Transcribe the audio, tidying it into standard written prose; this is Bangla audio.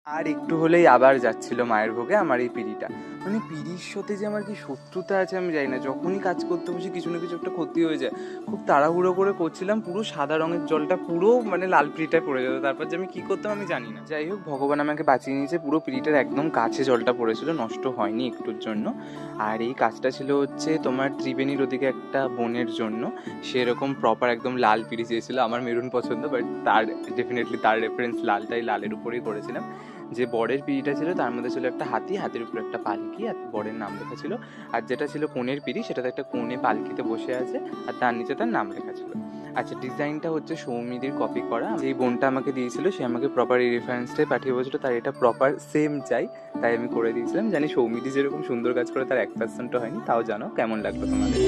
আর একটু হলেই আবার যাচ্ছিল মায়ের ভোগে আমার এই পিঁড়িটা। মানে পিঁড়ির সাথে যে আমার কি শত্রুতা আছে আমি জানি না, যখনই কাজ করতে বসি কিছু না কিছু একটা ক্ষতি হয়ে যায়। খুব তাড়াহুড়ো করে করছিলাম, পুরো সাদা রঙের জলটা পুরো মানে লাল পিঁড়িটায় পড়ে যেত, তারপর যে আমি কি করতাম আমি জানি না। যাই হোক, ভগবান আমাকে বাঁচিয়ে নিয়েছে, পুরো পিঁড়িটার একদম কাছে জলটা পড়েছিল, নষ্ট হয়নি একটুর জন্য। আর এই কাজটা ছিল হচ্ছে তোমার ত্রিবেণীর ওদিকে একটা বোনের জন্য, সেরকম প্রপার একদম লাল পিঁড়ি চেয়েছিল। আমার মেরুন পছন্দ, বাট তার ডেফিনেটলি তার রেফারেন্স লালটাই, লালের উপরেই করেছিলাম। যে বরের পিঁড়িটা ছিল তার মধ্যে ছিল একটা হাতি, হাতির উপর একটা পালকি, আর বরের নাম লেখা ছিল। আর যেটা ছিল কনের পিঁড়ি, সেটাতে একটা কনে পালকিতে বসে আছে, আর তার নিচে তার নাম লেখা ছিল। আচ্ছা, ডিজাইনটা হচ্ছে সৌমিদির কপি করা। যেই বোনটা আমাকে দিয়েছিল সে আমাকে প্রপার এই রেফারেন্সটাই পাঠিয়ে বলছিল তার এটা প্রপার সেম চাই, তাই আমি করে দিয়েছিলাম। জানি সৌমিদি যেরকম সুন্দর কাজ করে তার 1% হয়নি, তাও জানো কেমন লাগলো তোমাদের।